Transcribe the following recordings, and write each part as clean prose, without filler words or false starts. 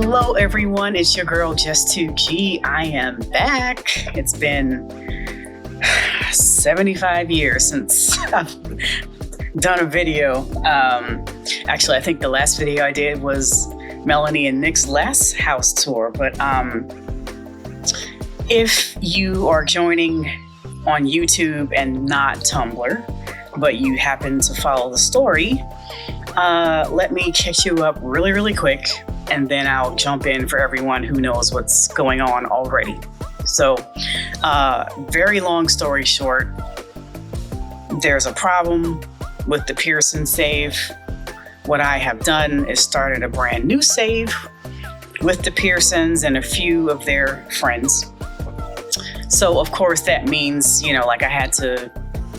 Hello everyone, it's your girl Just2G. I am back. It's been 75 years since I've done a video. Actually, I think the last video I did was Melany and Nick's last house tour. But if you are joining on YouTube and not Tumblr, but you happen to follow the story, let me catch you up really quick, and then I'll jump in for everyone who knows what's going on already. So, very long story short, there's a problem with the Pearson save. What I have done is started a brand new save with the Pearsons and a few of their friends. So of course that means, like I had to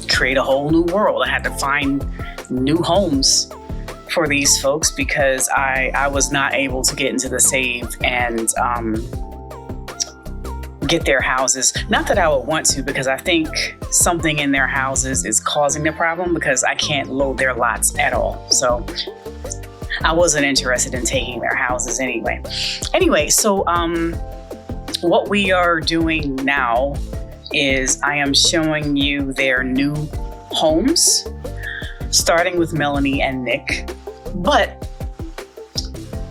create a whole new world. I had to find new homes for these folks because I was not able to get into the save and get their houses. Not that I would want to, because I think something in their houses is causing the problem because I can't load their lots at all. So I wasn't interested in taking their houses anyway. So what we are doing now is I am showing you their new homes, starting with Melany and Nick. But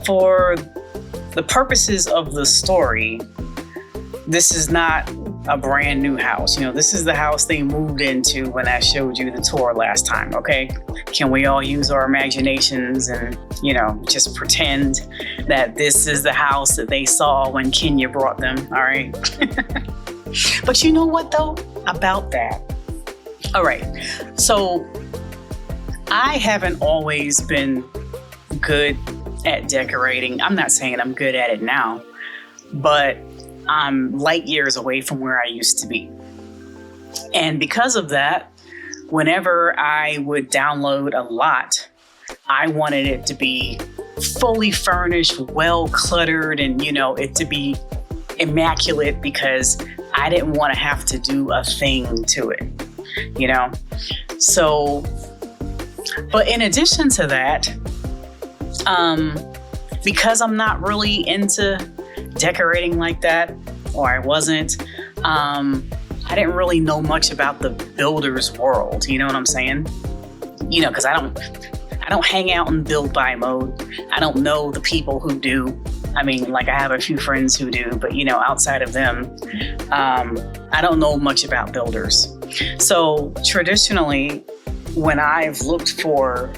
for the purposes of the story, this is not a brand new house. This is the house they moved into when I showed you the tour last time, okay? Can we all use our imaginations and, just pretend that this is the house that they saw when Kenya brought them, all right? But you know what, though, about that? All right, so I haven't always been good at decorating. I'm not saying I'm good at it now, but I'm light years away from where I used to be. And because of that, whenever I would download a lot, I wanted it to be fully furnished, well cluttered, and it to be immaculate because I didn't want to have to do a thing to it, So, but in addition to that, because I'm not really into decorating like that, or I wasn't, I didn't really know much about the builder's world. You know what I'm saying? Because I don't hang out in build buy mode. I don't know the people who do. I mean, I have a few friends who do, but outside of them, I don't know much about builders. So traditionally, when I've looked for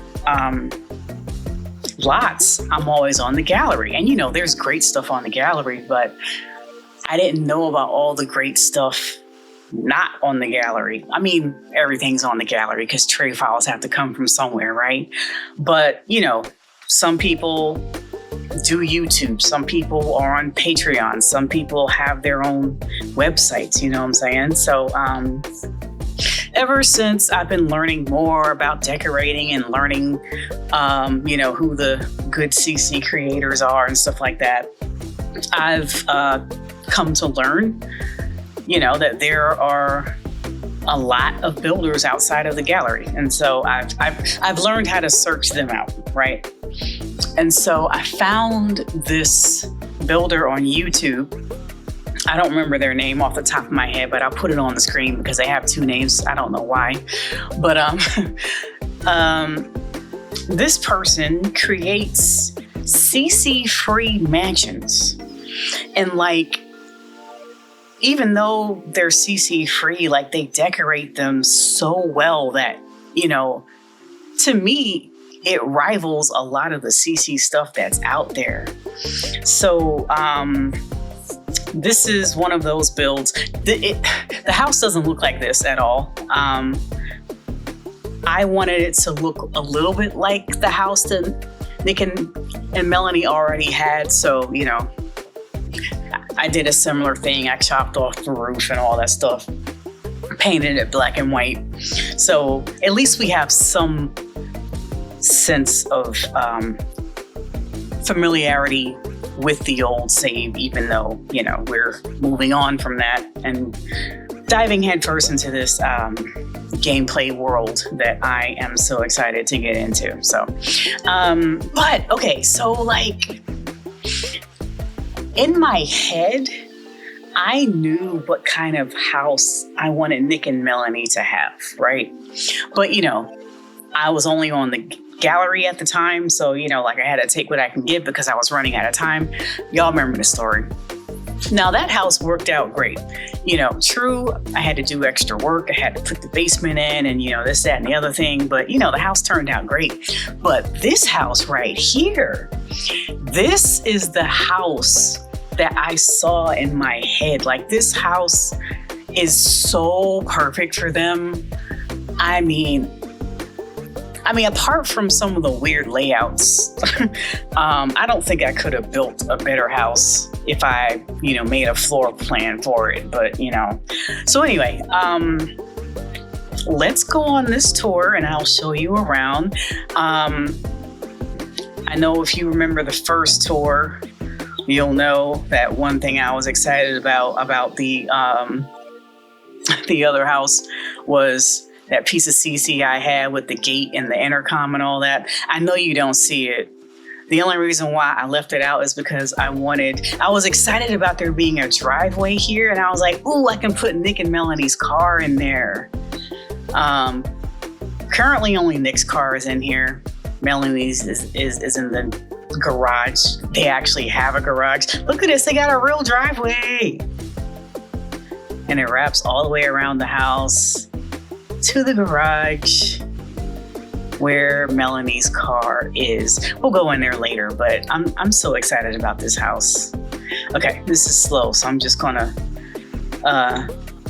lots, I'm always on the gallery. And there's great stuff on the gallery, but I didn't know about all the great stuff not on the gallery. I mean, everything's on the gallery because trade files have to come from somewhere, right? But, some people do YouTube. Some people are on Patreon. Some people have their own websites, you know what I'm saying? So, ever since I've been learning more about decorating and learning, who the good CC creators are and stuff like that, I've come to learn, that there are a lot of builders outside of the gallery. And so I've learned how to search them out, right? And so I found this builder on YouTube. I don't remember their name off the top of my head, but I'll put it on the screen because they have two names. I don't know why. But this person creates CC-free mansions. And even though they're CC-free, they decorate them so well that, to me, it rivals a lot of the CC stuff that's out there. So, this is one of those builds. The house doesn't look like this at all. I wanted it to look a little bit like the house that Nick and Melany already had. So, I did a similar thing. I chopped off the roof and all that stuff, painted it black and white. So at least we have some sense of familiarity with the old save, even though, we're moving on from that and diving headfirst into this gameplay world that I am so excited to get into. So, but okay, so In my head, I knew what kind of house I wanted Nick and Melany to have, right? But, I was only on the gallery at the time. So, I had to take what I can give because I was running out of time. Y'all remember the story. Now, that house worked out great. True, I had to do extra work. I had to put the basement in and, this, that, and the other thing. But, the house turned out great. But this house right here, this is the house that I saw in my head. Like, this house is so perfect for them. I mean, apart from some of the weird layouts, I don't think I could have built a better house if I, made a floor plan for it. But, so anyway, let's go on this tour and I'll show you around. I know if you remember the first tour, you'll know that one thing I was excited about the other house was that piece of CC I had with the gate and the intercom and all that. I know you don't see it. The only reason why I left it out is because I was excited about there being a driveway here, and I was like, ooh, I can put Nick and Melany's car in there. Currently only Nick's car is in here. Melany's is in the garage. They actually have a garage. Look at this, they got a real driveway. And it wraps all the way around the house to the garage where Melany's car is. We'll go in there later, but I'm so excited about this house. Okay, this is slow, so I'm just gonna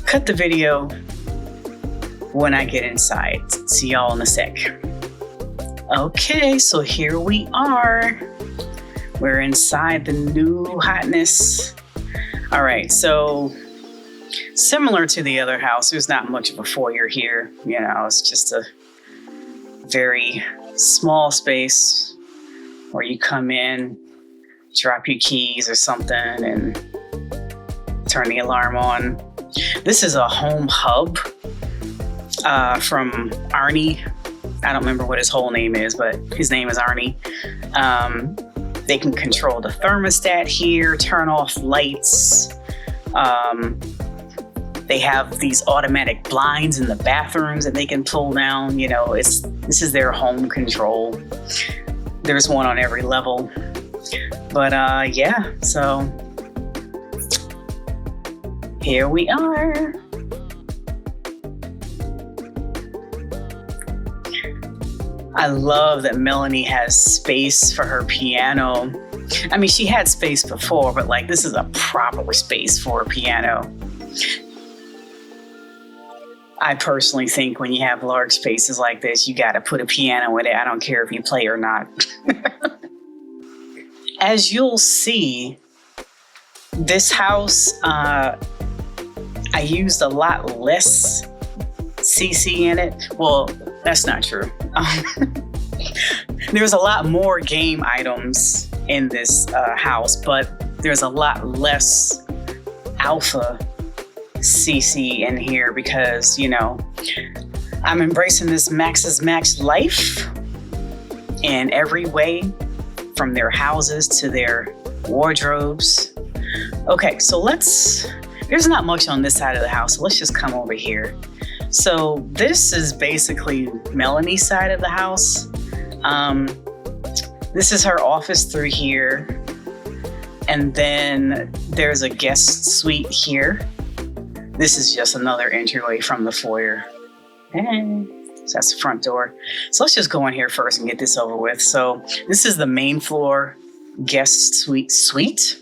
cut the video when I get inside. See y'all in a sec. Okay, so here we are. We're inside the new hotness. All right, so similar to the other house, there's not much of a foyer here. It's just a very small space where you come in, drop your keys or something, and turn the alarm on. This is a home hub from Arnie. I don't remember what his whole name is, but his name is Arnie. They can control the thermostat here, turn off lights. They have these automatic blinds in the bathrooms that they can pull down. This is their home control. There's one on every level. But yeah, so here we are. I love that Melany has space for her piano. She had space before, but this is a proper space for a piano. I personally think when you have large spaces like this, you got to put a piano in it. I don't care if you play or not. As you'll see, this house, I used a lot less CC in it. Well, that's not true. There's a lot more game items in this house, but there's a lot less alpha CC in here because, I'm embracing this Max's Max life in every way, from their houses to their wardrobes. Okay, so there's not much on this side of the house, so let's just come over here. So this is basically Melany's side of the house. This is her office through here. And then there's a guest suite here. This is just another entryway from the foyer. And so that's the front door. So let's just go in here first and get this over with. So this is the main floor guest suite.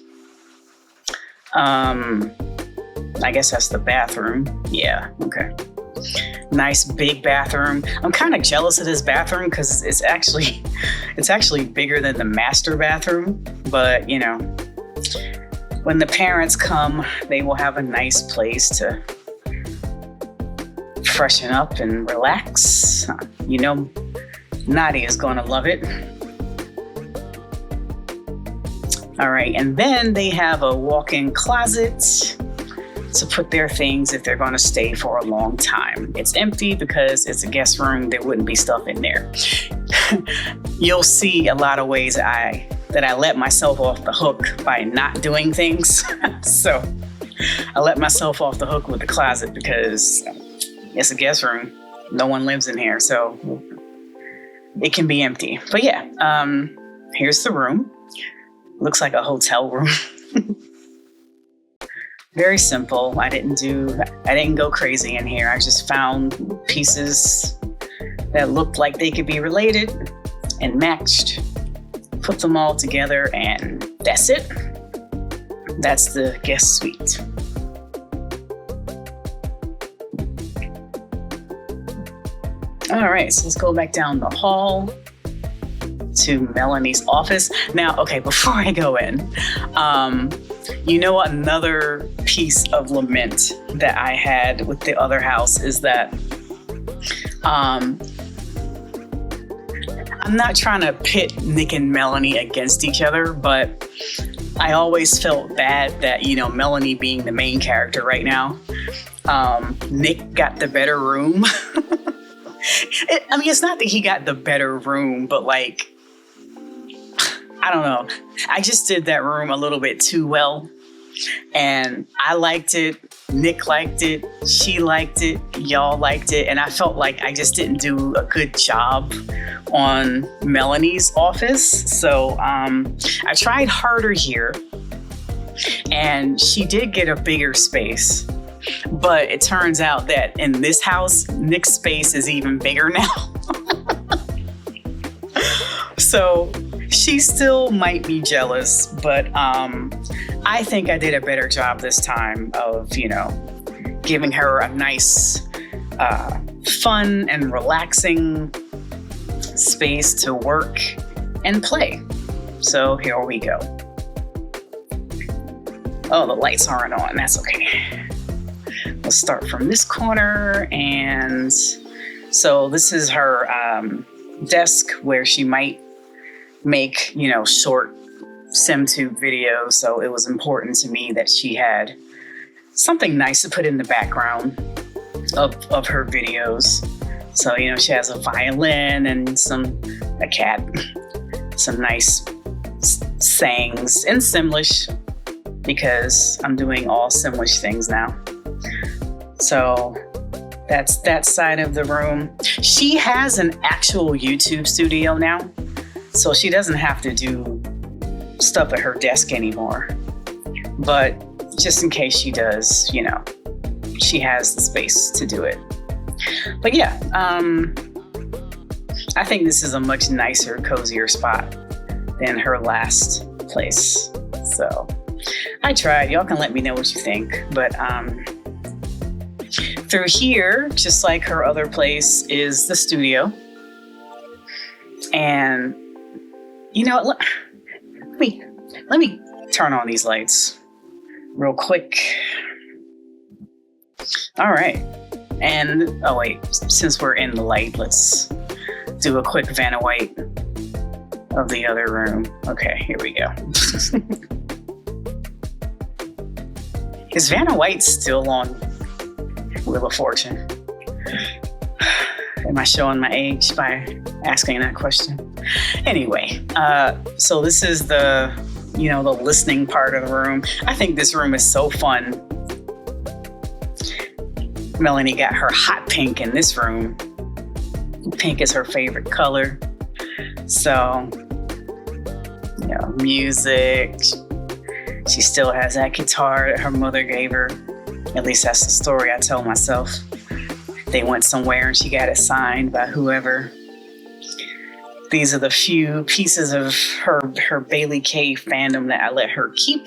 I guess that's the bathroom. Yeah, okay. Nice big bathroom. I'm kind of jealous of this bathroom because it's actually bigger than the master bathroom. But when the parents come, they will have a nice place to freshen up and relax. Nadia is going to love it. All right, and then they have a walk-in closet to put their things if they're going to stay for a long time. It's empty because it's a guest room. There wouldn't be stuff in there. You'll see a lot of ways I that I let myself off the hook by not doing things. So I let myself off the hook with the closet because it's a guest room. No one lives in here, so it can be empty. But yeah, here's the room. Looks like a hotel room. Very simple. I didn't go crazy in here. I just found pieces that looked like they could be related and matched, put them all together, and that's it. That's the guest suite. All right, so let's go back down the hall to Melany's office. Now, okay, before I go in, another piece of lament that I had with the other house is that I'm not trying to pit Nick and Melany against each other, but I always felt bad that, Melany being the main character right now, Nick got the better room. It's not that he got the better room, but I don't know. I just did that room a little bit too well. And I liked it. Nick liked it. She liked it. Y'all liked it. And I felt like I just didn't do a good job on Melany's office. So I tried harder here. And she did get a bigger space. But it turns out that in this house, Nick's space is even bigger now. So she still might be jealous, but I think I did a better job this time of, giving her a nice, fun and relaxing space to work and play. So here we go. Oh, the lights aren't on. That's okay. Let's start from this corner. And so this is her desk where she might make, short SimTube videos. So it was important to me that she had something nice to put in the background of her videos. So, she has a violin and a cat, some nice sayings in Simlish, because I'm doing all Simlish things now. So that's that side of the room. She has an actual YouTube studio now, so she doesn't have to do stuff at her desk anymore. But just in case she does, she has the space to do it. But yeah, I think this is a much nicer, cozier spot than her last place. So I tried. Y'all can let me know what you think. But through here, just like her other place, is the studio. And let me turn on these lights real quick. All right. And oh wait, since we're in the light, let's do a quick Vanna White of the other room. Okay, here we go. Is Vanna White still on Wheel of Fortune? Am I showing my age by asking that question? Anyway, so this is the listening part of the room. I think this room is so fun. Melany got her hot pink in this room. Pink is her favorite color. So, music. She still has that guitar that her mother gave her. At least that's the story I tell myself. They went somewhere and she got it signed by whoever. These are the few pieces of her Bailey K fandom that I let her keep,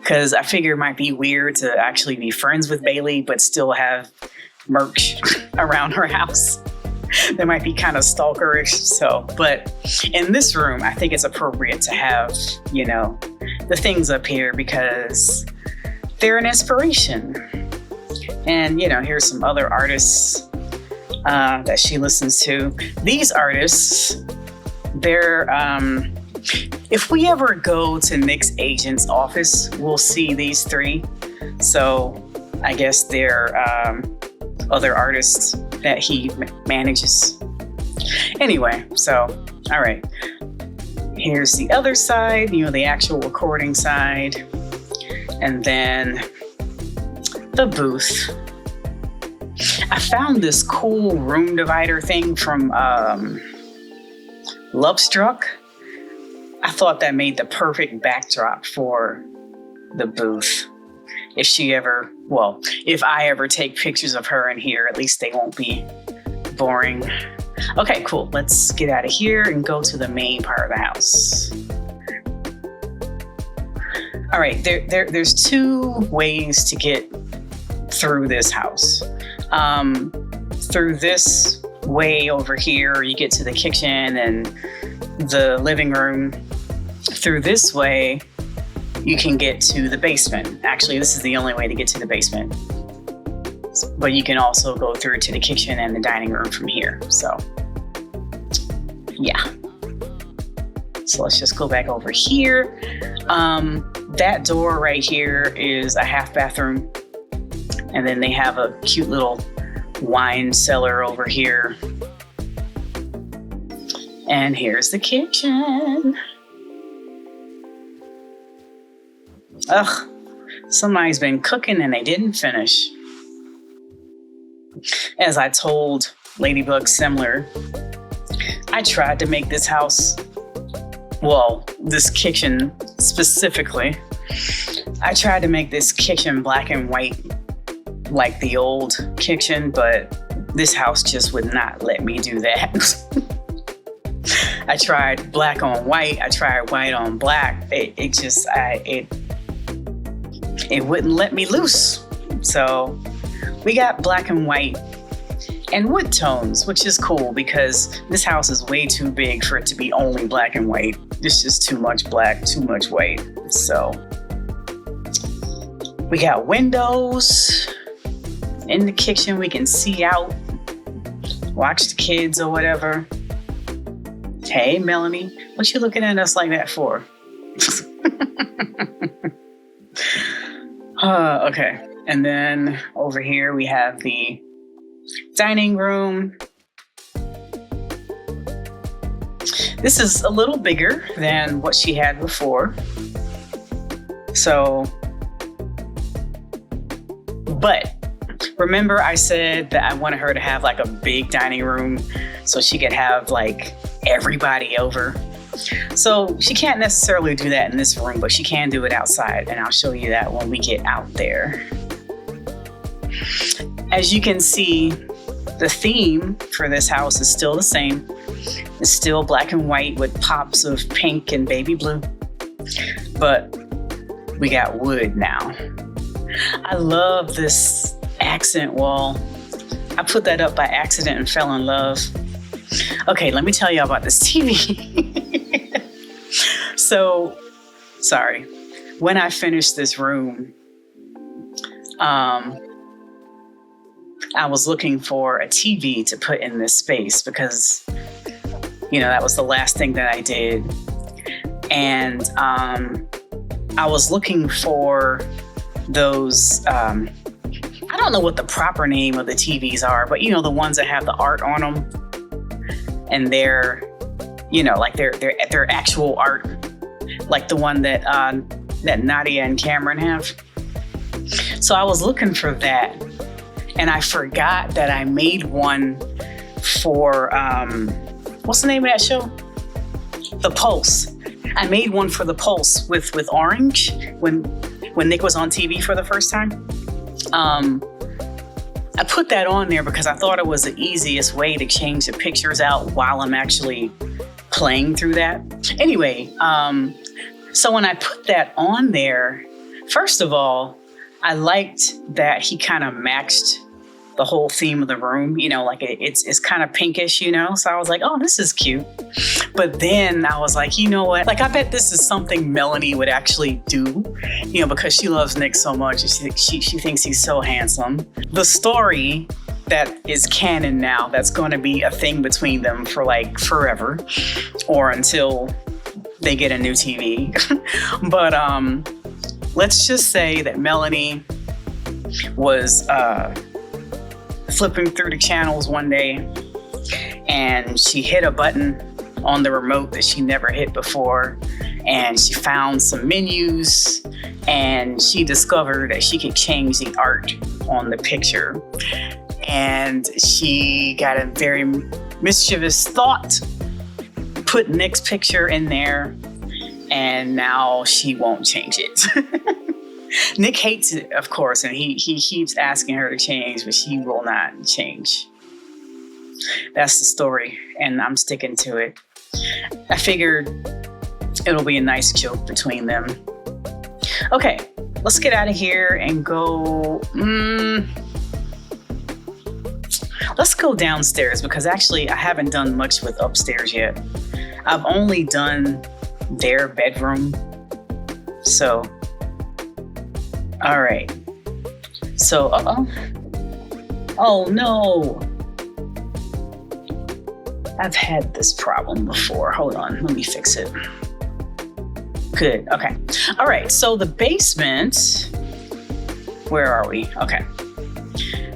because I figure it might be weird to actually be friends with Bailey but still have merch around her house. That might be kind of stalkerish. So, but in this room, I think it's appropriate to have, the things up here because they're an inspiration. And, here's some other artists that she listens to. These artists, they're, if we ever go to Nick's agent's office, we'll see these three. So I guess they're other artists that he manages. Anyway, so, all right. Here's the other side, the actual recording side. And then the booth. I found this cool room divider thing from Lovestruck. I thought that made the perfect backdrop for the booth. If I ever take pictures of her in here, at least they won't be boring. Okay, cool. Let's get out of here and go to the main part of the house. All right, there's two ways to get through this house. Through this way over here, you get to the kitchen and the living room. Through this way, you can get to the basement. Actually, this is the only way to get to the basement. But you can also go through to the kitchen and the dining room from here. So, yeah. So let's just go back over here. That door right here is a half bathroom. And then they have a cute little wine cellar over here. And here's the kitchen. Ugh, somebody's been cooking and they didn't finish. As I told Ladybug Semler, I tried to make this house, this kitchen specifically, I tried to make this kitchen black and white like the old kitchen, but this house just would not let me do that. I tried black on white, I tried white on black. It wouldn't let me loose. So we got black and white and wood tones, which is cool because this house is way too big for it to be only black and white. It's just too much black, too much white. So we got windows in the kitchen. We can see out, watch the kids or whatever. Hey, Melany, what you looking at us like that for? Okay. And then over here we have the dining room. This is a little bigger than what she had before. So, but remember I said that I wanted her to have like a big dining room so she could have like everybody over. So she can't necessarily do that in this room, but she can do it outside, and I'll show you that when we get out there. As you can see, the theme for this house is still the same. It's still black and white with pops of pink and baby blue, but we got wood now. I love this accent wall. I put that up by accident and fell in love. Okay, let me tell you about this TV. So, sorry. When I finished this room, I was looking for a TV to put in this space because, that was the last thing that I did. And I was looking for those, I don't know what the proper name of the TVs are, but the ones that have the art on them. And they're, like they're actual art, like the one that Nadia and Cameron have. So I was looking for that, and I forgot that I made one for what's the name of that show? The Pulse. I made one for The Pulse with Orange when Nick was on TV for the first time. I put that on there because I thought it was the easiest way to change the pictures out while I'm actually playing through that. Anyway, so when I put that on there, first of all, I liked that he kind of matched the whole theme of the room, like it's kind of pinkish, so I was like, oh, this is cute. But then I was like, you know what? Like, I bet this is something Melany would actually do, because she loves Nick so much. And she thinks he's so handsome. The story that is canon now, that's going to be a thing between them for like forever or until they get a new TV. But let's just say that Melany was flipping through the channels one day and she hit a button on the remote that she never hit before. And she found some menus, and she discovered that she could change the art on the picture. And she got a very mischievous thought, put Nick's picture in there, and now she won't change it. Nick hates it, of course, and he keeps asking her to change, but she will not change. That's the story, and I'm sticking to it. I figured it'll be a nice joke between them. Okay, let's get out of here and go. Let's go downstairs, because actually I haven't done much with upstairs yet. I've only done their bedroom. So, all right. So, oh no. I've had this problem before. Hold on, let me fix it. Good, okay. All right, so the basement, where are we? Okay.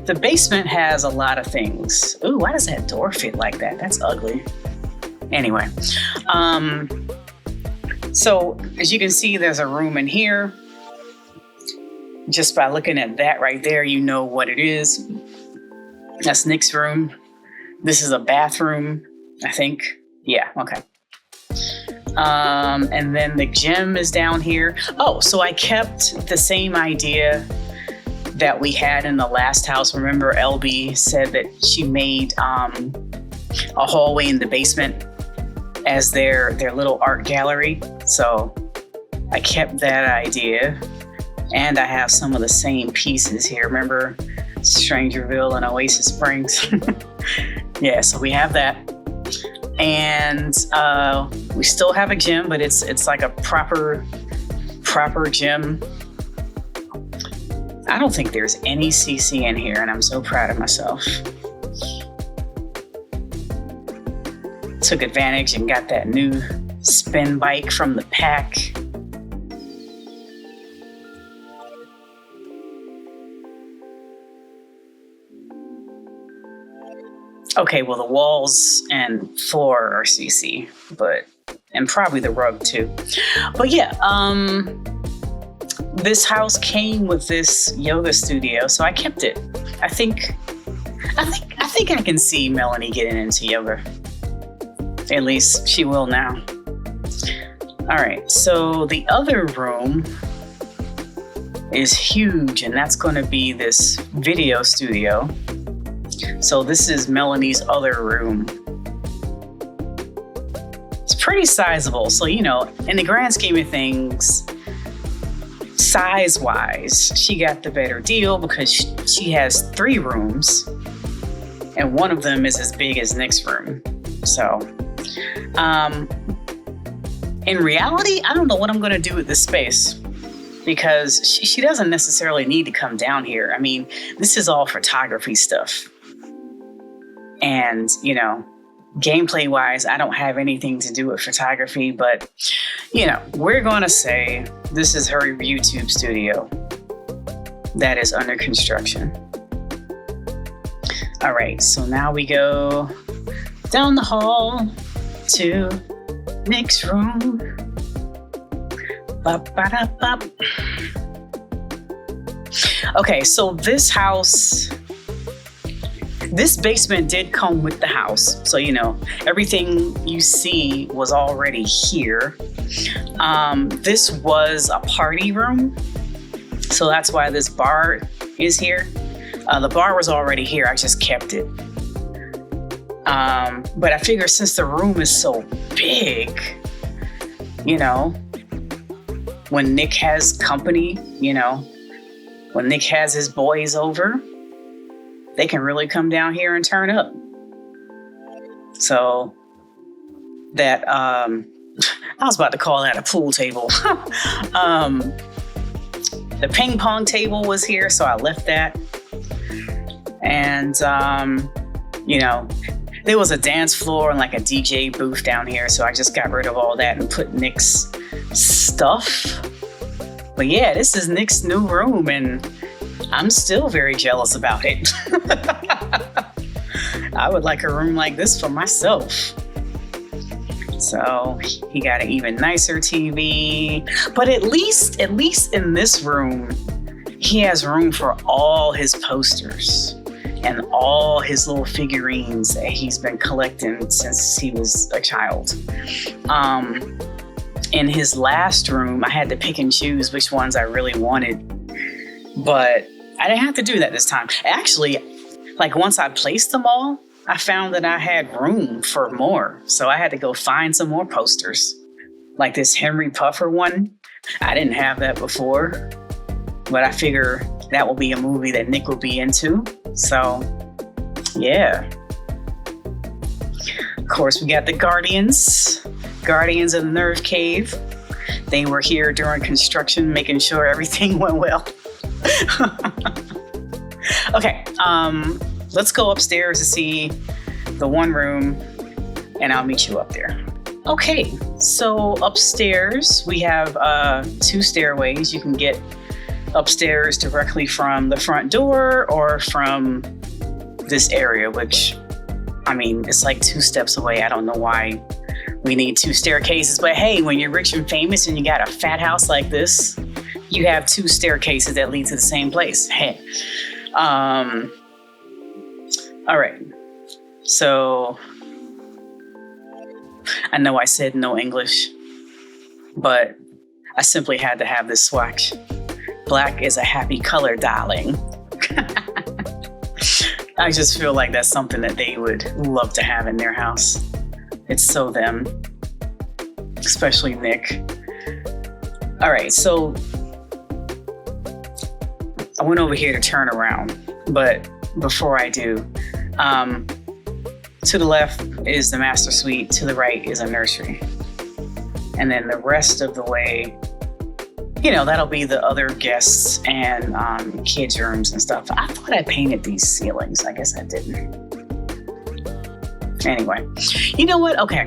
The basement has a lot of things. Ooh, why does that door fit like that? That's ugly. Anyway, so as you can see, there's a room in here. Just by looking at that right there, you know what it is. That's Nick's room. This is a bathroom, I think. Yeah, okay. And then the gym is down here. Oh, so I kept the same idea that we had in the last house. Remember, LB said that she made a hallway in the basement as their little art gallery. So I kept that idea. And I have some of the same pieces here. Remember Strangerville and Oasis Springs? Yeah, so we have that. And we still have a gym, but it's like a proper gym. I don't think there's any CC in here, and I'm so proud of myself. Took advantage and got that new spin bike from the pack. Okay, well, the walls and floor are CC, and probably the rug too. But yeah, this house came with this yoga studio, so I kept it. I think I can see Melany getting into yoga. At least she will now. All right, so the other room is huge, and that's going to be this video studio. So this is Melany's other room. It's pretty sizable. So, you know, in the grand scheme of things, size-wise, she got the better deal because she has 3 rooms, and one of them is as big as Nick's room. So, in reality, I don't know what I'm going to do with this space, because she doesn't necessarily need to come down here. I mean, this is all photography stuff. And, you know, gameplay wise, I don't have anything to do with photography, but, you know, we're going to say this is her YouTube studio that is under construction. All right, so now we go down the hall to Nick's room. Ba-ba-da-ba. Okay, so this house, this basement did come with the house. So, you know, everything you see was already here. This was a party room. So that's why this bar is here. The bar was already here. I just kept it. But I figure since the room is so big, you know, when Nick has company, you know, when Nick has his boys over, they can really come down here and turn up. So that, I was about to call that a pool table. The ping pong table was here, so I left that. And, you know, there was a dance floor and like a DJ booth down here, so I just got rid of all that and put Nick's stuff. But yeah, this is Nick's new room, and I'm still very jealous about it. I would like a room like this for myself. So he got an even nicer TV. But at least in this room, he has room for all his posters and all his little figurines that he's been collecting since he was a child. In his last room, I had to pick and choose which ones I really wanted, but I didn't have to do that this time. Actually, like once I placed them all, I found that I had room for more. So I had to go find some more posters. Like this Henry Puffer one. I didn't have that before, but I figure that will be a movie that Nick will be into. So, yeah. Of course, we got the Guardians of the Nerve Cave. They were here during construction, making sure everything went well. Okay, let's go upstairs to see the one room, and I'll meet you up there. Okay, so upstairs we have 2 stairways. You can get upstairs directly from the front door or from this area, which, I mean, it's like 2 steps away. I don't know why we need 2 staircases, but hey, when you're rich and famous and you got a fat house like this, you have 2 staircases that lead to the same place. Hey. All right. So I know I said no English, but I simply had to have this swatch. Black is a happy color, darling. I just feel like that's something that they would love to have in their house. It's so them, especially Nick. All right, so I went over here to turn around, but before I do, to the left is the master suite, to the right is a nursery. And then the rest of the way, you know, that'll be the other guests and kids' rooms and stuff. I thought I painted these ceilings. I guess I didn't. Anyway, you know what? Okay.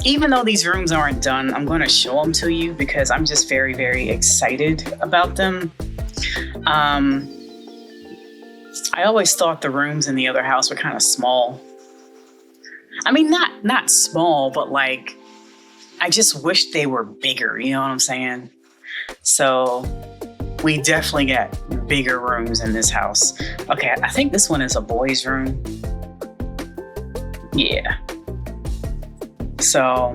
Even though these rooms aren't done, I'm going to show them to you because I'm just very, very excited about them. I always thought the rooms in the other house were kind of small. I mean, not small, but like, I just wish they were bigger. You know what I'm saying? So we definitely got bigger rooms in this house. Okay, I think this one is a boys' room. Yeah. So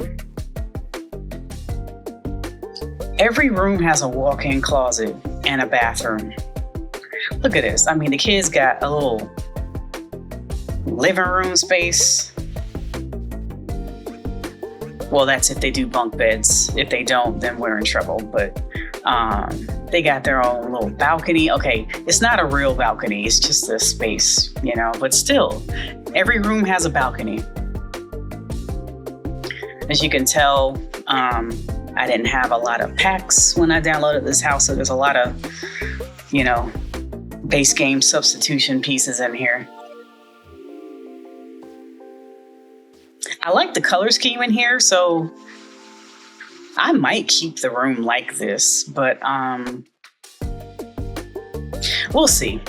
every room has a walk-in closet and a bathroom. Look at this. I mean, the kids got a little living room space. Well, that's if they do bunk beds. If they don't, then we're in trouble. But they got their own little balcony. Okay, it's not a real balcony. It's just a space, you know. But still, every room has a balcony. As you can tell, I didn't have a lot of packs when I downloaded this house. So there's a lot of, you know, base game substitution pieces in here. I like the color scheme in here, so I might keep the room like this, but we'll see.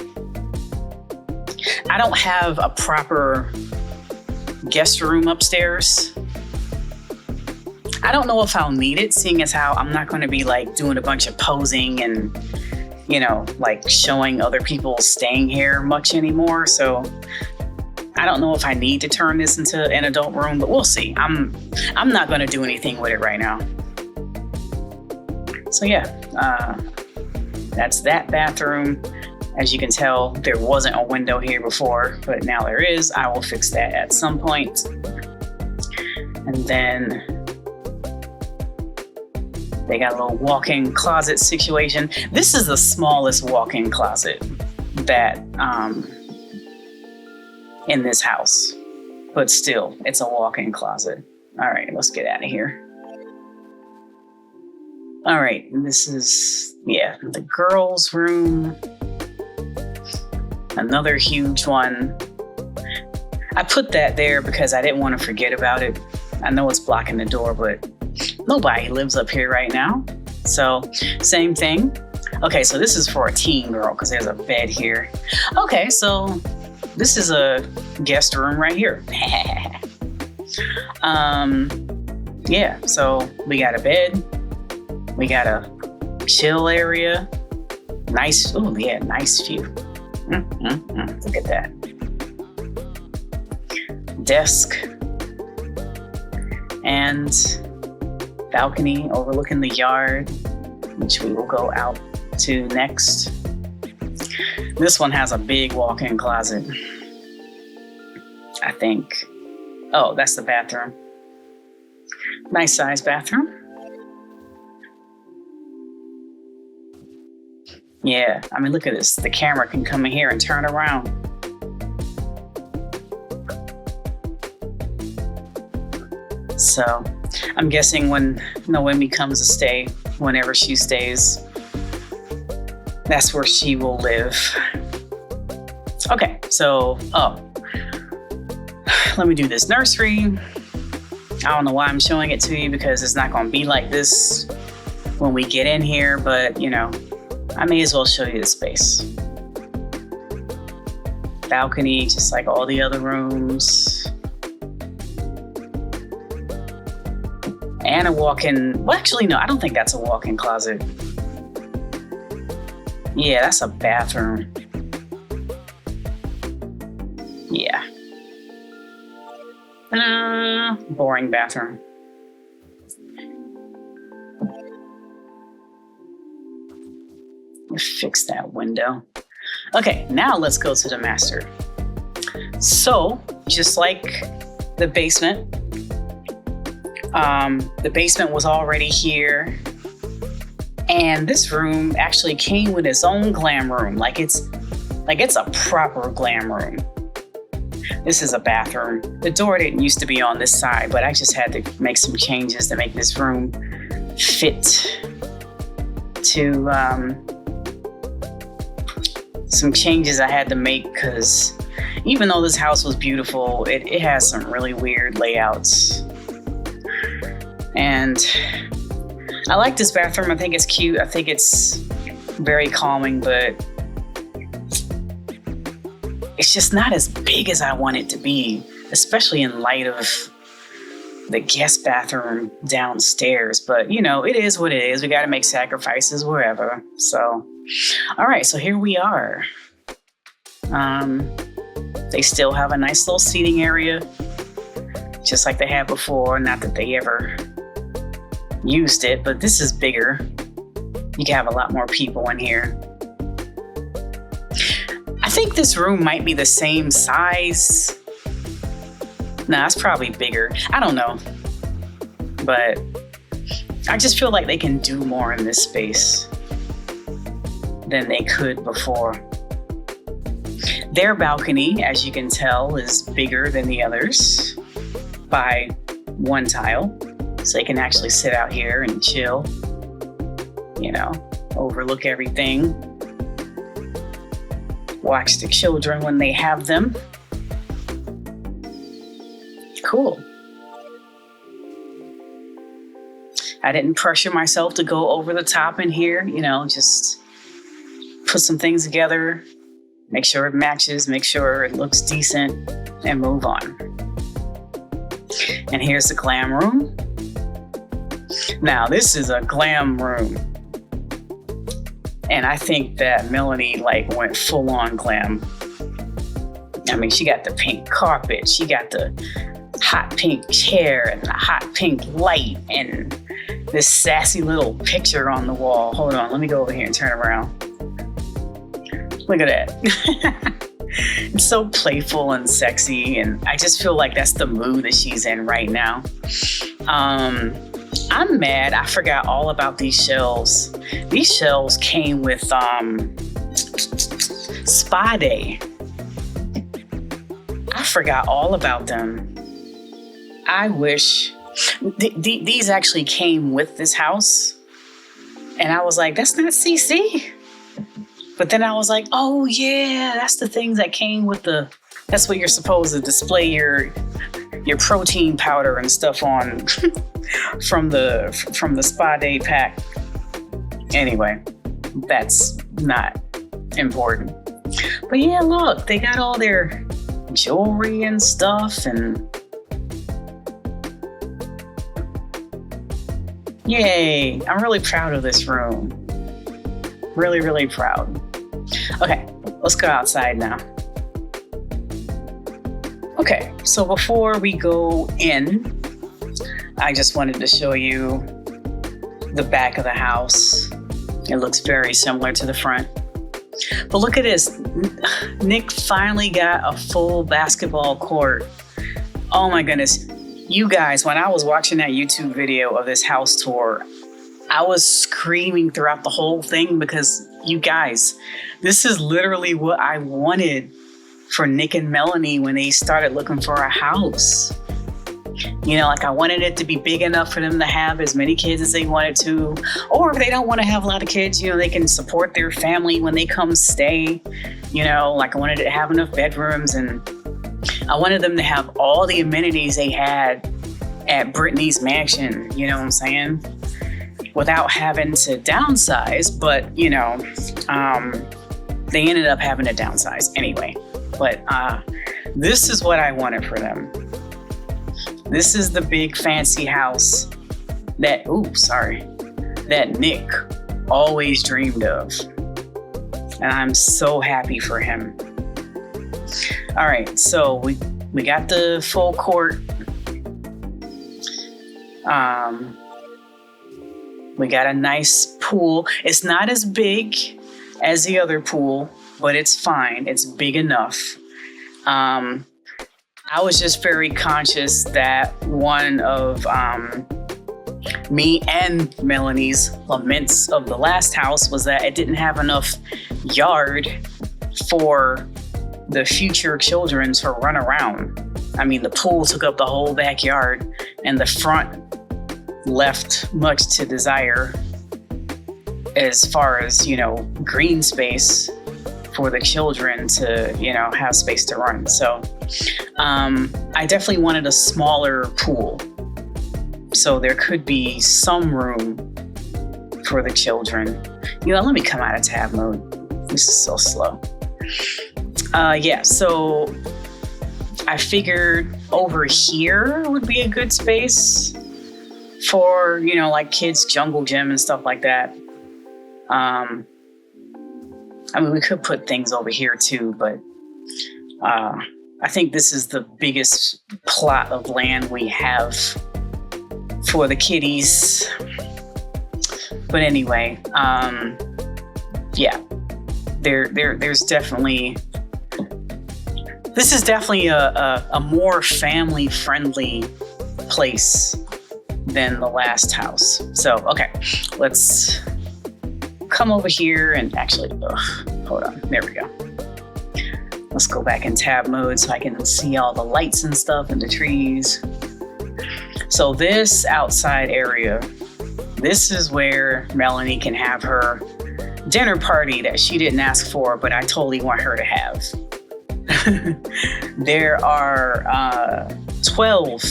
I don't have a proper guest room upstairs. I don't know if I'll need it, seeing as how I'm not going to be like doing a bunch of posing and, you know, like showing other people staying here much anymore. So I don't know if I need to turn this into an adult room, but we'll see. I'm not going to do anything with it right now. So yeah, that's that bathroom. As you can tell, there wasn't a window here before, but now there is. I will fix that at some point. And then they got a little walk-in closet situation. This is the smallest walk-in closet that in this house, but still, it's a walk-in closet. All right, let's get out of here. All right, this is, yeah, the girls' room. Another huge one. I put that there because I didn't want to forget about it. I know it's blocking the door, but nobody lives up here right now. So, same thing. Okay, so this is for a teen girl because there's a bed here. Okay, so this is a guest room right here. yeah, so we got a bed, we got a chill area, nice, oh yeah, nice view. Look at that. Desk and balcony overlooking the yard, which we will go out to next. This one has a big walk-in closet, I think. Oh, that's the bathroom. Nice size bathroom. Yeah, I mean, look at this. The camera can come in here and turn around. So I'm guessing when Noemi comes to stay, whenever she stays, that's where she will live. Okay, so, let me do this nursery. I don't know why I'm showing it to you because it's not going to be like this when we get in here, but you know, I may as well show you the space. Balcony, just like all the other rooms. And a walk-in, well, actually, no, I don't think that's a walk-in closet. Yeah, that's a bathroom. Yeah. Boring bathroom. Fix that window. Okay, now let's go to the master. So, just like the basement, the basement was already here. And this room actually came with its own glam room. Like it's a proper glam room. This is a bathroom. The door didn't used to be on this side, but I just had to make some changes to make this room fit to some changes I had to make because even though this house was beautiful, it has some really weird layouts. And I like this bathroom. I think it's cute. I think it's very calming, but it's just not as big as I want it to be, especially in light of the guest bathroom downstairs. But, you know, it is what it is. We got to make sacrifices wherever. So, all right. So here we are. They still have a nice little seating area, just like they had before. Not that they ever used it, but this is bigger. You can have a lot more people in here. I think this room might be the same size. Nah, it's probably bigger. I don't know. But I just feel like they can do more in this space than they could before. Their balcony, as you can tell, is bigger than the others by one tile. So they can actually sit out here and chill, you know, overlook everything. Watch the children when they have them. Cool. I didn't pressure myself to go over the top in here, you know, just put some things together, make sure it matches, make sure it looks decent, and move on. And here's the glam room. Now, this is a glam room. And I think that Melany went full on glam. I mean, she got the pink carpet, she got the hot pink chair and the hot pink light and this sassy little picture on the wall. Hold on, let me go over here and turn around. Look at that. It's so playful and sexy, and I just feel like that's the mood that she's in right now. I'm mad I forgot all about these shelves. These shelves came with Spa Day. I forgot all about them. I wish these actually came with this house. And I was like, that's not CC. But then I was like, oh yeah, that's the things that came with that's what you're supposed to display your protein powder and stuff on from the Spa Day pack. Anyway, that's not important. But yeah, look, they got all their jewelry and stuff, and Yay! I'm really proud of this room. Really, really proud. Okay, let's go outside now. Okay, so before we go in, I just wanted to show you the back of the house. It looks very similar to the front. But look at this. Nick finally got a full basketball court. Oh my goodness. You guys, when I was watching that YouTube video of this house tour, I was screaming throughout the whole thing because you guys, this is literally what I wanted for Nick and Melany when they started looking for a house. You know, like I wanted it to be big enough for them to have as many kids as they wanted to. Or if they don't want to have a lot of kids, you know, they can support their family when they come stay. You know, like I wanted it to have enough bedrooms, and I wanted them to have all the amenities they had at Brittany's mansion, you know what I'm saying? Without having to downsize, but, you know, they ended up having to downsize anyway. But this is what I wanted for them. This is the big fancy house that, that Nick always dreamed of. And I'm so happy for him. All right, so we got the full court. We got a nice pool. It's not as big as the other pool, but it's fine. It's big enough. I was just very conscious that one of me and Melany's laments of the last house was that it didn't have enough yard for the future children to run around. I mean, the pool took up the whole backyard, and the front left much to desire as far as, you know, green space for the children to, you know, have space to run. So I definitely wanted a smaller pool, so there could be some room for the children. You know, let me come out of tab mode. This is so slow. Yeah, so I figured over here would be a good space for, you know, like kids' jungle gym and stuff like that. I mean, we could put things over here too, but I think this is the biggest plot of land we have for the kiddies. But anyway, yeah, there's definitely, this is definitely a more family-friendly place than the last house. So, okay, let's come over here and actually, hold on, there we go. Let's go back in tab mode so I can see all the lights and stuff and the trees. So this outside area, this is where Melany can have her dinner party that she didn't ask for, but I totally want her to have. There are 12,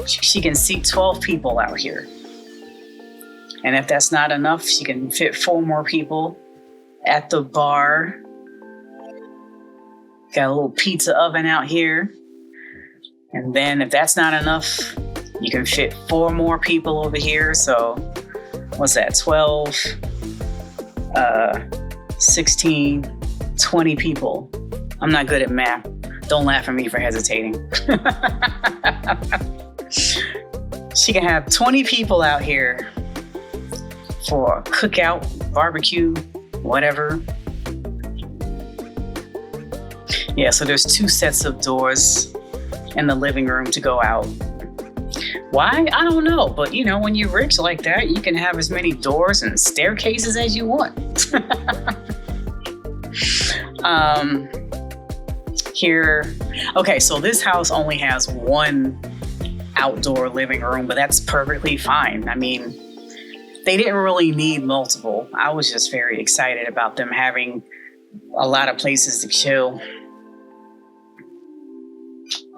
she can seat 12 people out here. And if that's not enough, she can fit 4 more people at the bar. Got a little pizza oven out here. And then if that's not enough, you can fit 4 more people over here. So what's that? 12, 16, 20 people. I'm not good at math. Don't laugh at me for hesitating. She can have 20 people out here for a cookout, barbecue, whatever. Yeah, so there's 2 sets of doors in the living room to go out. Why? I don't know. But, you know, when you're rich like that, you can have as many doors and staircases as you want. Here. Okay, so this house only has 1 outdoor living room, but that's perfectly fine. I mean, they didn't really need multiple. I was just very excited about them having a lot of places to chill.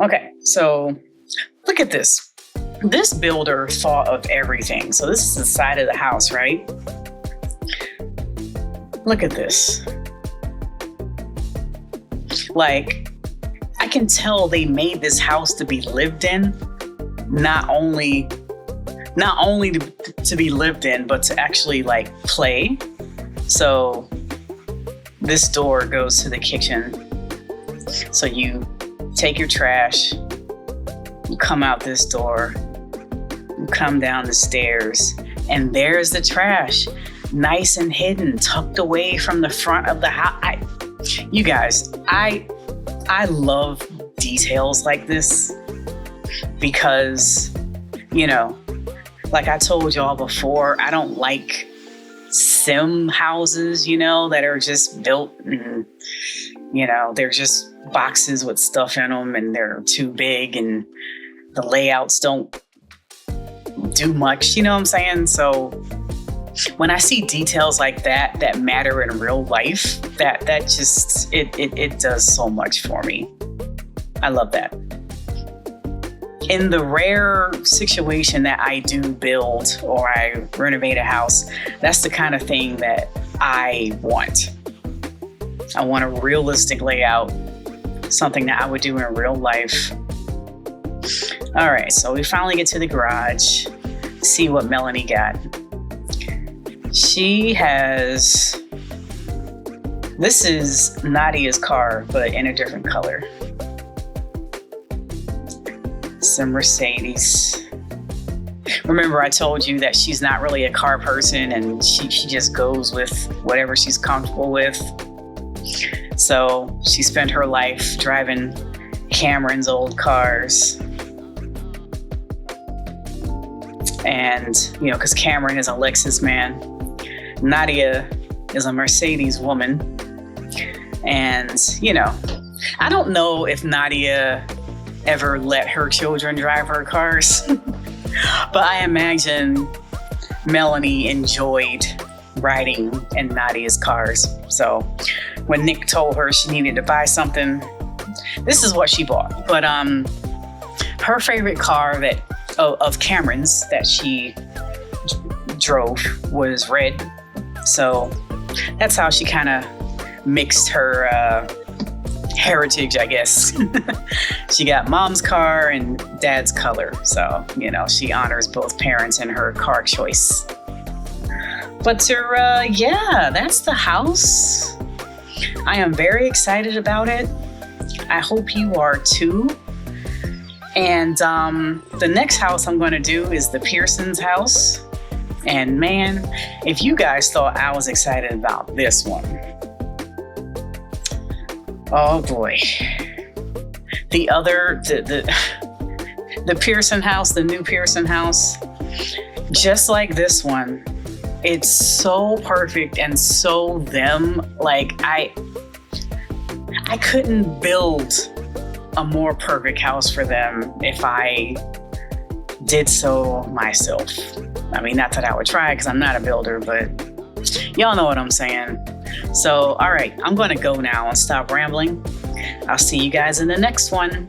Okay, so look at this. This builder thought of everything. So this is the side of the house, right? Look at this. Like, I can tell they made this house to be lived in, not only not only to be lived in, but to actually like play. So this door goes to the kitchen. So you take your trash, you come out this door, you come down the stairs, and there's the trash, nice and hidden, tucked away from the front of the house. You guys, I love details like this because, you know, like I told y'all before, I don't like sim houses, you know, that are just built and, you know, they're just boxes with stuff in them and they're too big and the layouts don't do much, you know what I'm saying? So when I see details like that matter in real life, that just, it does so much for me. I love that. In the rare situation that I do build or I renovate a house, that's the kind of thing that I want. I want a realistic layout, something that I would do in real life. All right, so we finally get to the garage, see what Melany got. She has, this is Nadia's car, but in a different color. It's a Mercedes. Remember, I told you that she's not really a car person and she just goes with whatever she's comfortable with. So she spent her life driving Cameron's old cars. And, you know, because Cameron is a Lexus man, Nadia is a Mercedes woman. And, you know, I don't know if Nadia ever let her children drive her cars, but I imagine Melany enjoyed riding in Nadia's cars. So when Nick told her she needed to buy something, this is what she bought. But her favorite car of Cameron's that she drove was red. So that's how she kind of mixed her heritage, I guess. She got mom's car and dad's color. So, you know, she honors both parents in her car choice. But yeah, that's the house. I am very excited about it. I hope you are too. And the next house I'm going to do is the Pearson's house. And man, if you guys thought I was excited about this one, oh boy. The Pearson house, the new Pearson house, just like this one, it's so perfect and so them. Like I couldn't build a more perfect house for them if I did so myself. I mean, not that I would try because I'm not a builder, but y'all know what I'm saying. So, all right, I'm going to go now and stop rambling. I'll see you guys in the next one.